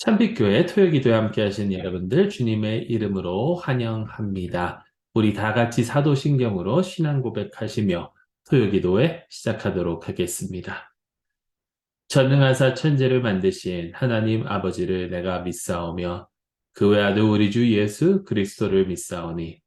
참빛교회 토요기도에 함께 하신 여러분들 주님의 이름으로 환영합니다. 우리 다 같이 사도신경으로 신앙 고백하시며 토요기도회 시작하도록 하겠습니다. 전능하사 천지를 만드신 하나님 아버지를 내가 믿사오며 그 외아들 우리 주 예수 그리스도를 믿사오니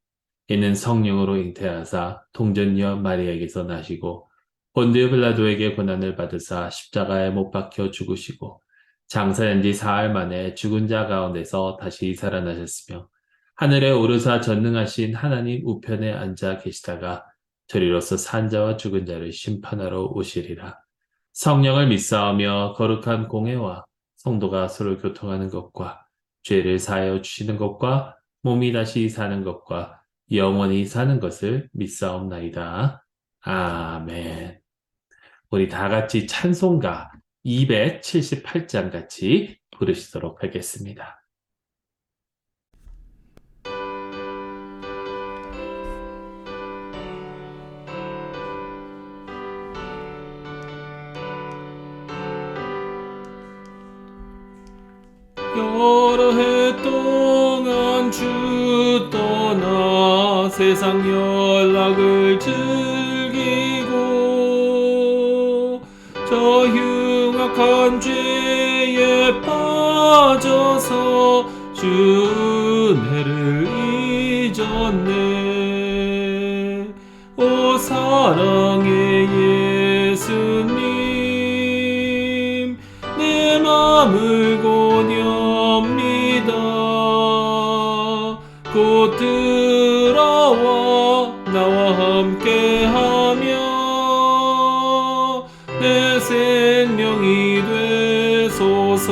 이는 성령으로 잉태하사 동전녀 마리아에게서 나시고 본디오 빌라도에게 고난을 받으사 십자가에 못 박혀 죽으시고 장사한 지 사흘 만에 죽은 자 가운데서 다시 살아나셨으며 하늘에 오르사 전능하신 하나님 우편에 앉아 계시다가 저리로서 산 자와 죽은 자를 심판하러 오시리라. 성령을 믿사오며 거룩한 공회와 성도가 서로 교통하는 것과 죄를 사하여 주시는 것과 몸이 다시 사는 것과 영원히 사는 것을 믿사옵나이다. 아멘. 우리 다 같이 찬송가 278장 같이 부르시도록 하겠습니다. 여러 해 동안 주 떠나 세상 연락을 즐기고 저 흉악한 죄에 빠져서 주 은혜를 잊었네. 오 사랑의 예수님, 내 맘을 고늡니다. 곧 들어와 나와 함께하며 내 생명이 되소서.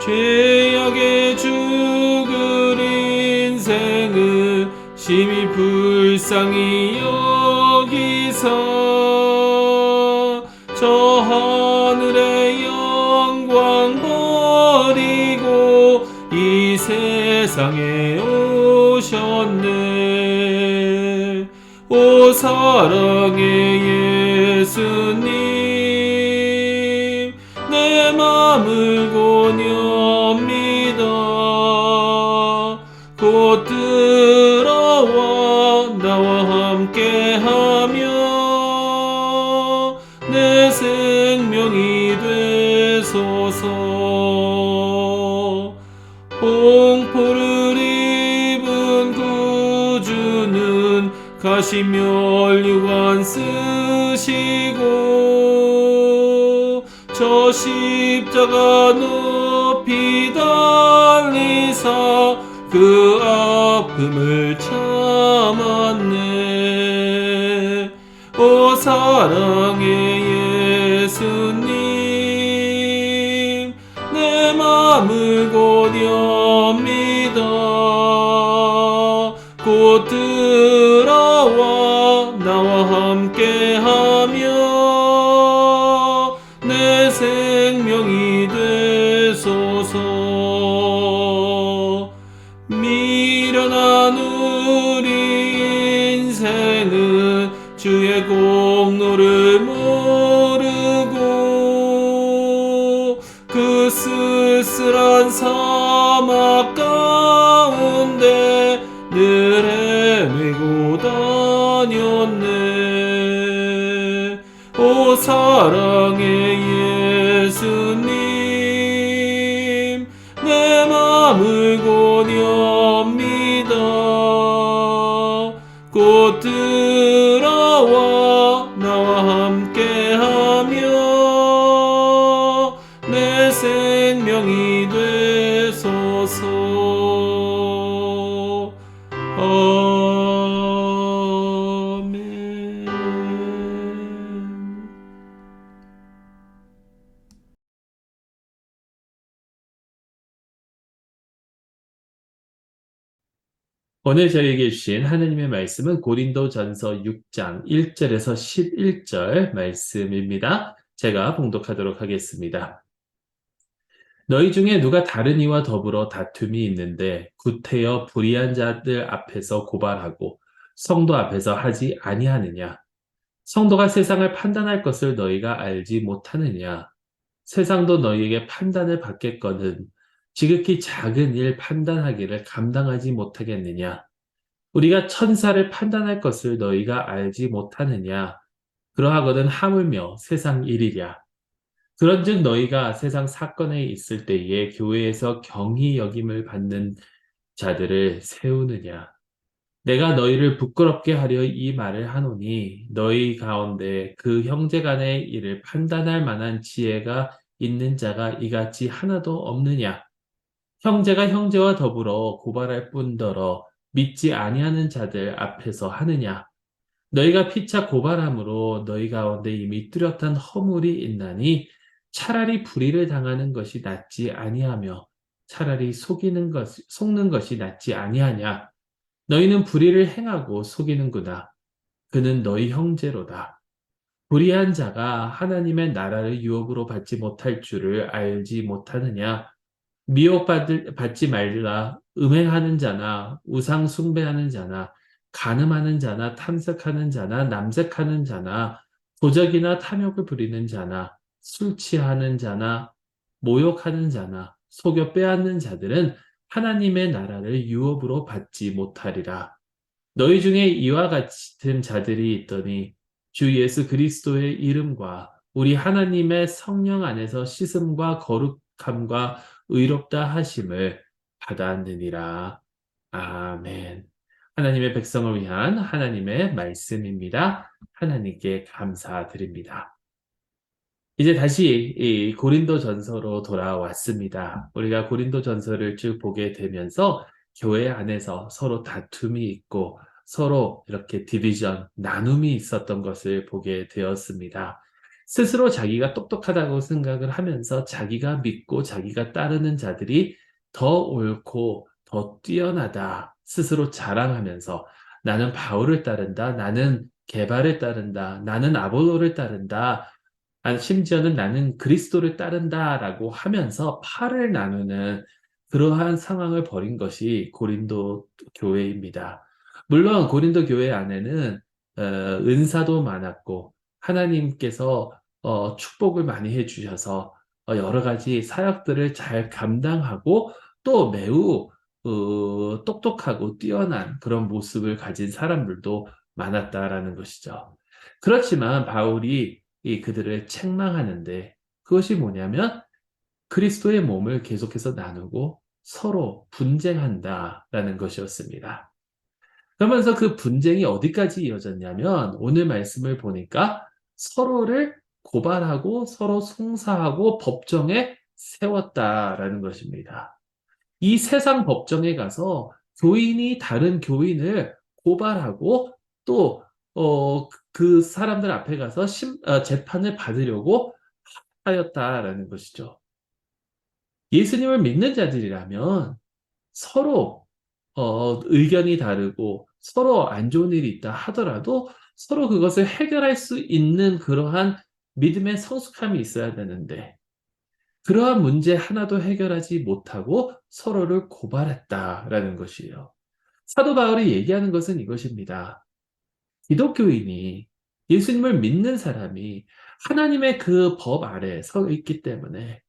죄악에 죽을 인생을 심히 불쌍히 여기사 저 하늘의 영광 버리고 이 세상에 오셨네. 오 사랑의 예수님, 내 맘을 고늡니다. 곧 들어와 나와 함께하며 내 생명이 되소서. 홍포를 입은 구주는 가시면류관 쓰시고 저 십자가 높이 달리사 그 아픔을 참았네. 오 사랑의 예수님, 내 맘을 고늡니다. 곧 들어와 나와 함께하며 내 생명이 되소서. 미련한 우리 인생은 주의 공로를 모르고 그 쓸쓸한 사막 가운데 늘 헤매고 다녔네. 오 사랑의 예수님, 내 맘을 고늡니다. 곧 들어와 나와 함께하며 내 생명이 되소서. 아멘. 오늘 저에게 주신 하나님의 말씀은 고린도전서 6장 1절에서 11절 말씀입니다. 제가 봉독하도록 하겠습니다. 너희 중에 누가 다른 이와 더불어 다툼이 있는데 구태여 불의한 자들 앞에서 고발하고 성도 앞에서 하지 아니하느냐? 성도가 세상을 판단할 것을 너희가 알지 못하느냐? 세상도 너희에게 판단을 받겠거든 지극히 작은 일 판단하기를 감당하지 못하겠느냐? 우리가 천사를 판단할 것을 너희가 알지 못하느냐? 그러하거든 하물며 세상 일이랴. 그런즉 너희가 세상 사건에 있을 때에 교회에서 경히 여김을 받는 자들을 세우느냐? 내가 너희를 부끄럽게 하려 이 말을 하노니 너희 가운데 그 형제 간의 일을 판단할 만한 지혜가 있는 자가 이같이 하나도 없느냐? 형제가 형제와 더불어 고발할 뿐더러 믿지 아니하는 자들 앞에서 하느냐? 너희가 피차 고발함으로 너희 가운데 이미 뚜렷한 허물이 있나니 차라리 불의를 당하는 것이 낫지 아니하며 차라리 속는 것이 낫지 아니하냐? 너희는 불의를 행하고 속이는구나. 그는 너희 형제로다. 불의한 자가 하나님의 나라를 유업으로 받지 못할 줄을 알지 못하느냐? 받지 말라. 음행하는 자나 우상 숭배하는 자나 간음하는 자나 탐색하는 자나 남색하는 자나 도적이나 탐욕을 부리는 자나 술 취하는 자나 모욕하는 자나 속여 빼앗는 자들은 하나님의 나라를 유업으로 받지 못하리라. 너희 중에 이와 같은 자들이 있더니 주 예수 그리스도의 이름과 우리 하나님의 성령 안에서 씻음과 거룩함과 의롭다 하심을 받았느니라. 아멘. 하나님의 백성을 위한 하나님의 말씀입니다. 하나님께 감사드립니다. 이제 다시 이 고린도 전서로 돌아왔습니다. 우리가 고린도 전서를 쭉 보게 되면서 교회 안에서 서로 다툼이 있고 서로 이렇게 디비전, 나눔이 있었던 것을 보게 되었습니다. 스스로 자기가 똑똑하다고 생각을 하면서 자기가 믿고 자기가 따르는 자들이 더 옳고 더 뛰어나다 스스로 자랑하면서 나는 바울을 따른다, 나는 게바를 따른다, 나는 아볼로를 따른다, 심지어는 나는 그리스도를 따른다라고 하면서 팔을 나누는 그러한 상황을 벌인 것이 고린도 교회입니다. 물론 고린도 교회 안에는 은사도 많았고 하나님께서 축복을 많이 해주셔서 여러 가지 사역들을 잘 감당하고 또 매우 똑똑하고 뛰어난 그런 모습을 가진 사람들도 많았다라는 것이죠. 그렇지만 바울이 그들을 책망하는데 그것이 뭐냐면 그리스도의 몸을 계속해서 나누고 서로 분쟁한다라는 것이었습니다. 그러면서 그 분쟁이 어디까지 이어졌냐면 오늘 말씀을 보니까 서로를 고발하고 서로 송사하고 법정에 세웠다라는 것입니다. 이 세상 법정에 가서 교인이 다른 교인을 고발하고 또 그 사람들 앞에 가서 재판을 받으려고 하였다라는 것이죠. 예수님을 믿는 자들이라면 서로 의견이 다르고 서로 안 좋은 일이 있다 하더라도 서로 그것을 해결할 수 있는 그러한 믿음의 성숙함이 있어야 되는데 그러한 문제 하나도 해결하지 못하고 서로를 고발했다라는 것이에요. 사도 바울이 얘기하는 것은 이것입니다. 기독교인이 예수님을 믿는 사람이 하나님의 그 법 아래 서 있기 때문에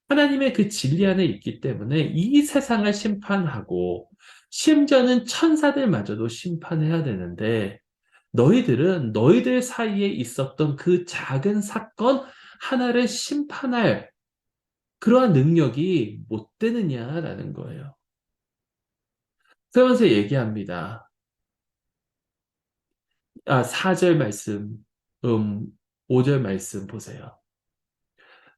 하나님의 그 진리 안에 있기 때문에 이 세상을 심판하고 심지어는 천사들마저도 심판해야 되는데 너희들은 너희들 사이에 있었던 그 작은 사건 하나를 심판할 그러한 능력이 못 되느냐라는 거예요. 그러면서 얘기합니다. 4절 말씀, 5절 말씀 보세요.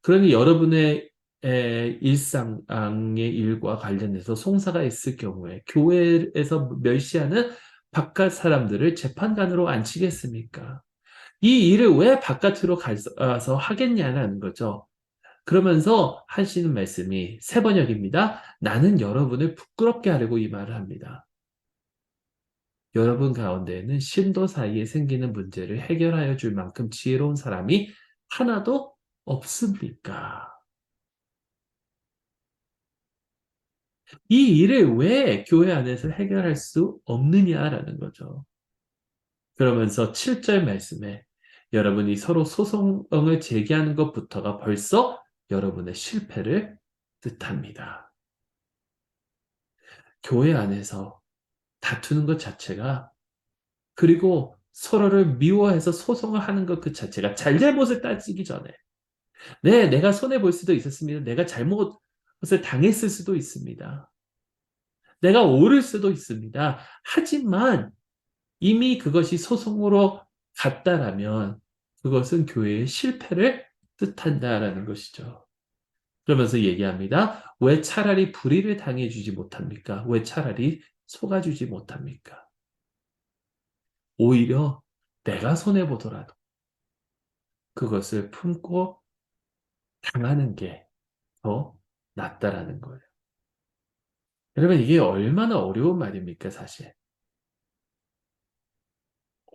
그러니 여러분의 일상의 일과 관련해서 송사가 있을 경우에 교회에서 멸시하는 바깥 사람들을 재판관으로 앉히겠습니까? 이 일을 왜 바깥으로 가서 하겠냐는 거죠. 그러면서 하시는 말씀이 세 번역입니다. 나는 여러분을 부끄럽게 하려고 이 말을 합니다. 여러분 가운데에는 신도 사이에 생기는 문제를 해결하여 줄 만큼 지혜로운 사람이 하나도 없습니까? 이 일을 왜 교회 안에서 해결할 수 없느냐라는 거죠. 그러면서 7절 말씀에 여러분이 서로 소송을 제기하는 것부터가 벌써 여러분의 실패를 뜻합니다. 교회 안에서 다투는 것 자체가 그리고 서로를 미워해서 소송을 하는 것 그 자체가 잘잘못을 따지기 전에 네, 내가 손해볼 수도 있었습니다. 내가 잘못을 당했을 수도 있습니다. 내가 옳을 수도 있습니다. 하지만 이미 그것이 소송으로 갔다라면 그것은 교회의 실패를 뜻한다라는 것이죠. 그러면서 얘기합니다. 왜 차라리 불의를 당해주지 못합니까? 왜 차라리 속아주지 못합니까? 오히려 내가 손해보더라도 그것을 품고 당하는 게 더 낫다라는 거예요. 여러분, 이게 얼마나 어려운 말입니까, 사실.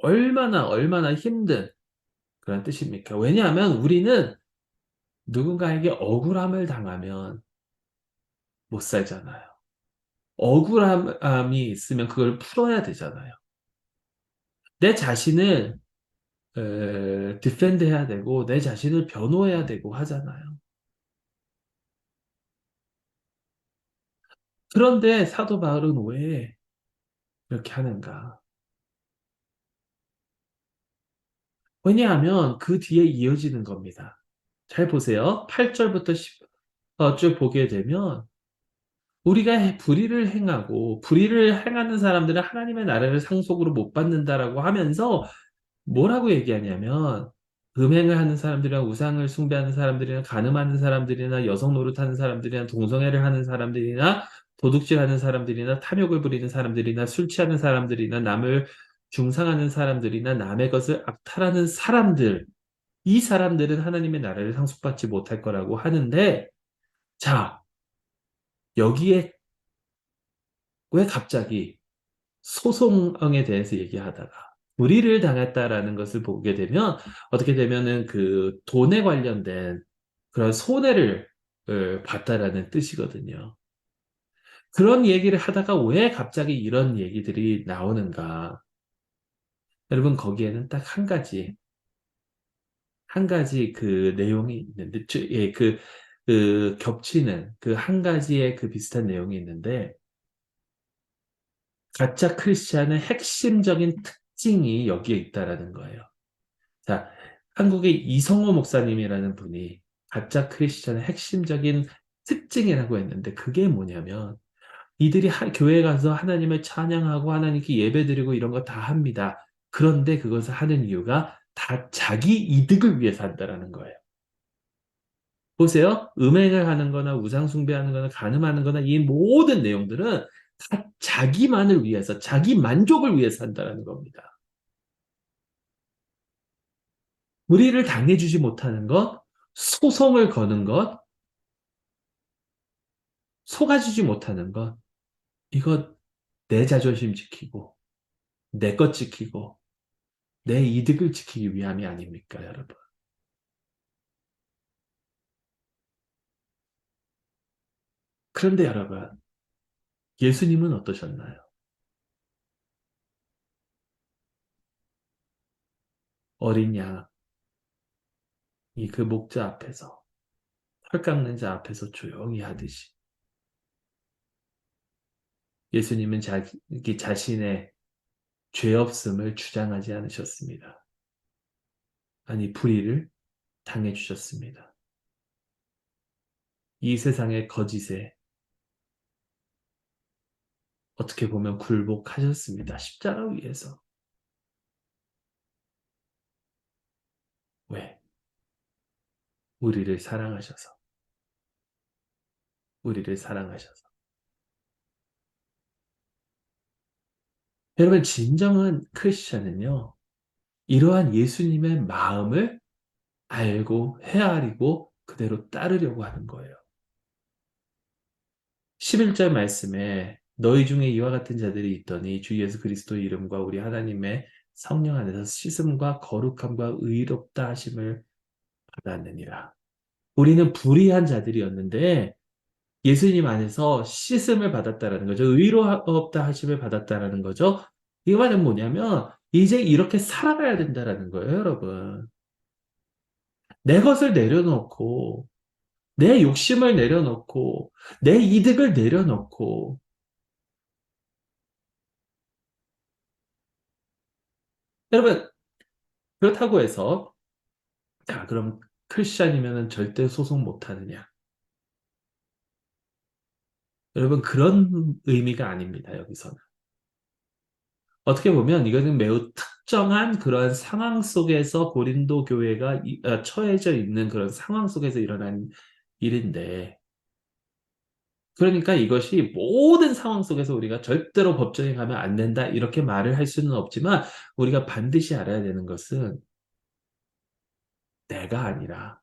얼마나 힘든 그런 뜻입니까? 왜냐하면 우리는 누군가에게 억울함을 당하면 못 살잖아요. 억울함이 있으면 그걸 풀어야 되잖아요. 내 자신을 디펜드 해야 되고 내 자신을 변호해야 되고 하잖아요. 그런데 사도 바울은 왜 이렇게 하는가? 왜냐하면 그 뒤에 이어지는 겁니다. 잘 보세요. 8절부터 쭉 보게 되면 우리가 불의를 행하고 불의를 행하는 사람들은 하나님의 나라를 상속으로 못 받는다라고 하면서 뭐라고 얘기하냐면 음행을 하는 사람들이나 우상을 숭배하는 사람들이나 간음하는 사람들이나 여성 노릇하는 사람들이나 동성애를 하는 사람들이나 도둑질하는 사람들이나 탐욕을 부리는 사람들이나 술 취하는 사람들이나 남을 중상하는 사람들이나 남의 것을 악탈하는 사람들 이 사람들은 하나님의 나라를 상속받지 못할 거라고 하는데 자 여기에 왜 갑자기 소송에 대해서 얘기하다가 불의를 당했다라는 것을 보게 되면 어떻게 되면은 그 돈에 관련된 그런 손해를 봤다라는 뜻이거든요. 그런 얘기를 하다가 왜 갑자기 이런 얘기들이 나오는가? 여러분 거기에는 딱 한 가지 그 내용이 있는데, 예, 그 겹치는 그 한 가지의 그 비슷한 내용이 있는데 가짜 크리스찬의 핵심적인 특징이 여기에 있다라는 거예요. 자, 한국의 이성호 목사님이라는 분이 가짜 크리스찬의 핵심적인 특징이라고 했는데 그게 뭐냐면 이들이 교회에 가서 하나님을 찬양하고 하나님께 예배드리고 이런 거 다 합니다. 그런데 그것을 하는 이유가 다 자기 이득을 위해서 한다라는 거예요. 보세요. 음행을 하는 거나 우상숭배하는 거나 간음하는 거나 이 모든 내용들은 다 자기만을 위해서, 자기 만족을 위해서 한다라는 겁니다. 우리를 당해주지 못하는 것, 소송을 거는 것, 속아주지 못하는 것, 이것 내 자존심 지키고, 내 것 지키고, 내 이득을 지키기 위함이 아닙니까, 여러분? 그런데 여러분, 예수님은 어떠셨나요? 어린 양, 이 그 목자 앞에서, 털 깎는 자 앞에서 조용히 하듯이, 예수님은 자기 자신의 죄 없음을 주장하지 않으셨습니다. 아니, 불의를 당해주셨습니다. 이 세상의 거짓에 어떻게 보면 굴복하셨습니다. 십자가 위에서. 왜? 우리를 사랑하셔서. 우리를 사랑하셔서. 여러분, 진정한 크리스천은요, 이러한 예수님의 마음을 알고 헤아리고 그대로 따르려고 하는 거예요. 11절 말씀에 너희 중에 이와 같은 자들이 있더니 주 예수 그리스도의 이름과 우리 하나님의 성령 안에서 씻음과 거룩함과 의롭다 하심을 받았느니라. 우리는 불의한 자들이었는데 예수님 안에서 씻음을 받았다라는 거죠. 의롭다 하심을 받았다라는 거죠. 이 말은 뭐냐면 이제 이렇게 살아가야 된다라는 거예요, 여러분. 내 것을 내려놓고 내 욕심을 내려놓고, 내 이득을 내려놓고, 여러분, 그렇다고 해서, 자, 그럼 크리스찬이면 절대 소송 못 하느냐? 여러분, 그런 의미가 아닙니다, 여기서는. 어떻게 보면 이거는 매우 특정한 그러한 상황 속에서 고린도 교회가 처해져 있는 그런 상황 속에서 일어난 일인데, 그러니까 이것이 모든 상황 속에서 우리가 절대로 법정에 가면 안 된다, 이렇게 말을 할 수는 없지만, 우리가 반드시 알아야 되는 것은 내가 아니라,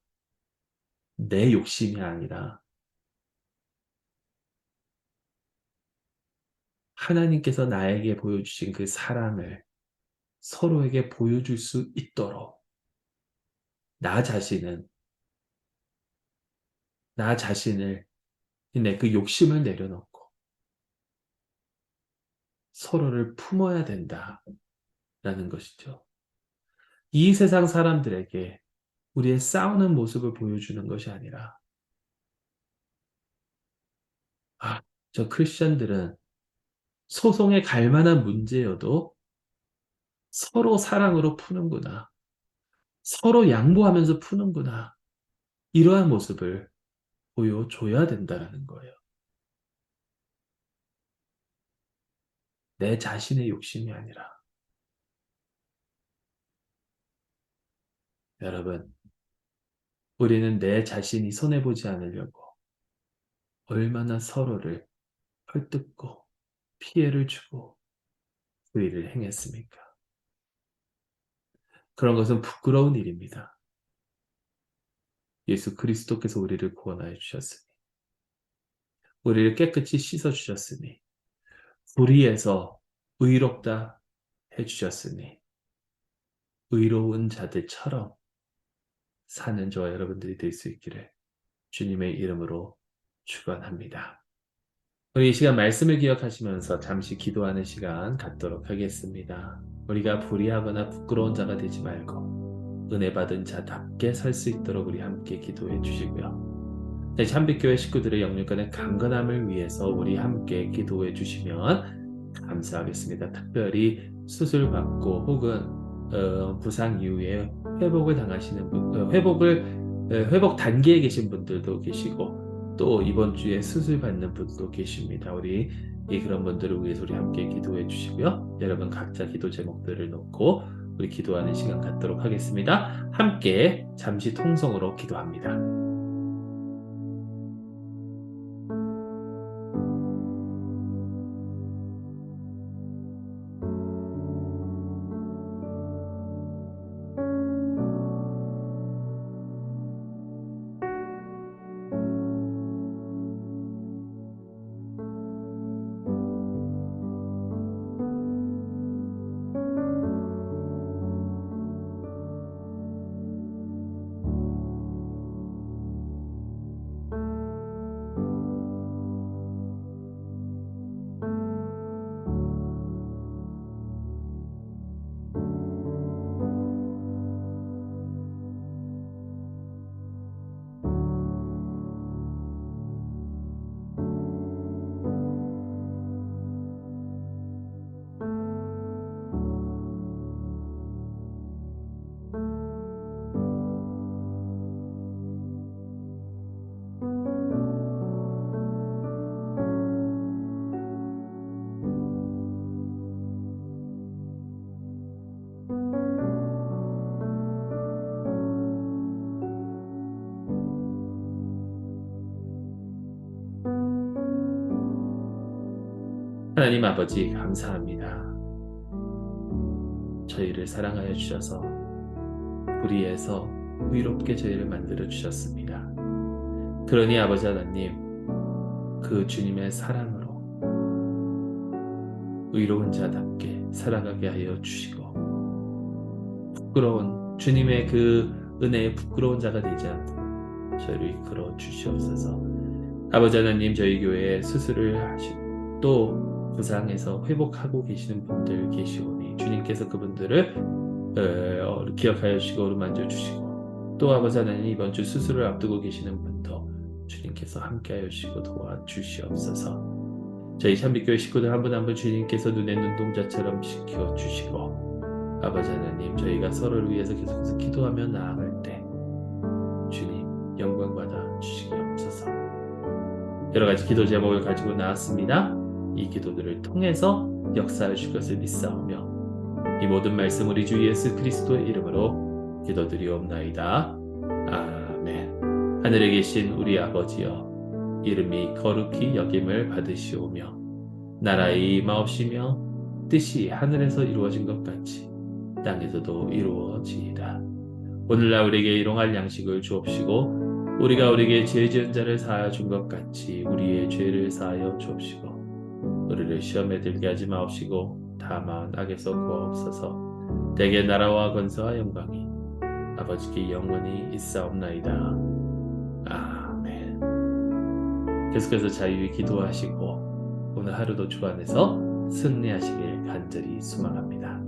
내 욕심이 아니라, 하나님께서 나에게 보여주신 그 사랑을 서로에게 보여줄 수 있도록, 나 자신은, 나 자신을, 내 그 욕심을 내려놓고, 서로를 품어야 된다라는 것이죠. 이 세상 사람들에게 우리의 싸우는 모습을 보여주는 것이 아니라, 아, 저 크리스천들은 소송에 갈 만한 문제여도 서로 사랑으로 푸는구나. 서로 양보하면서 푸는구나. 이러한 모습을 보여줘야 된다는 거예요. 내 자신의 욕심이 아니라. 여러분, 우리는 내 자신이 손해보지 않으려고 얼마나 서로를 헐뜯고 피해를 주고 그 일을 행했습니까? 그런 것은 부끄러운 일입니다. 예수 그리스도께서 우리를 구원하여 주셨으니, 우리를 깨끗이 씻어 주셨으니, 불의에서 의롭다 해 주셨으니, 의로운 자들처럼 사는 저와 여러분들이 될 수 있기를 주님의 이름으로 축원합니다. 우리 이 시간 말씀을 기억하시면서 잠시 기도하는 시간 갖도록 하겠습니다. 우리가 불의하거나 부끄러운 자가 되지 말고 은혜 받은 자답게 설 수 있도록 우리 함께 기도해 주시고요. 참빛교회 식구들의 영육간의 강건함을 위해서 우리 함께 기도해 주시면 감사하겠습니다. 특별히 수술받고 혹은 부상 이후에 회복을 당하시는 분, 회복 단계에 계신 분들도 계시고 또 이번 주에 수술 받는 분도 계십니다. 우리 그런 분들을 위해서 우리 함께 기도해 주시고요. 여러분 각자 기도 제목들을 놓고 우리 기도하는 시간 갖도록 하겠습니다. 함께 잠시 통성으로 기도합니다. 하나님 아버지 감사합니다. 저희를 사랑하여 주셔서 불의에서 의롭게 저희를 만들어 주셨습니다. 그러니 아버지 하나님, 그 주님의 사랑으로 의로운 자답게 살아가게 하여 주시고, 부끄러운 주님의 그 은혜에 부끄러운 자가 되지 않도록 저희를 이끌어 주시옵소서. 아버지 하나님, 저희 교회에 수술을 하시고 또 부상에서 회복하고 계시는 분들 계시오니 주님께서 그분들을 기억하여 주시고 어루만져 주시고, 또 아버지 하나님 이번 주 수술을 앞두고 계시는 분도 주님께서 함께하여 주시고 도와주시옵소서. 저희 참빛교회 식구들 한 분 한 분 주님께서 눈에 눈동자처럼 지켜주시고 아버지 하나님 저희가 서로를 위해서 계속해서 기도하며 나아갈 때 주님 영광 받아 주시옵소서. 여러 가지 기도 제목을 가지고 나왔습니다. 이 기도들을 통해서 역사해 주실 것을 믿사오며 이 모든 말씀 우리 주 예수 그리스도의 이름으로 기도드리옵나이다. 아멘. 하늘에 계신 우리 아버지여 이름이 거룩히 여김을 받으시오며 나라의 임하옵시며 뜻이 하늘에서 이루어진 것 같이 땅에서도 이루어지이다. 오늘날 우리에게 일용할 양식을 주옵시고 우리가 우리에게 죄 지은 자를 사하여 준 것 같이 우리의 죄를 사하여 주옵시고 우리를 시험에 들게 하지 마옵시고 다만 악에서 구하옵소서. 대개 나라와 권세와 영광이 아버지께 영원히 있사옵나이다. 아멘. 계속해서 자유히 기도하시고 오늘 하루도 주 안에서 승리하시길 간절히 소망합니다.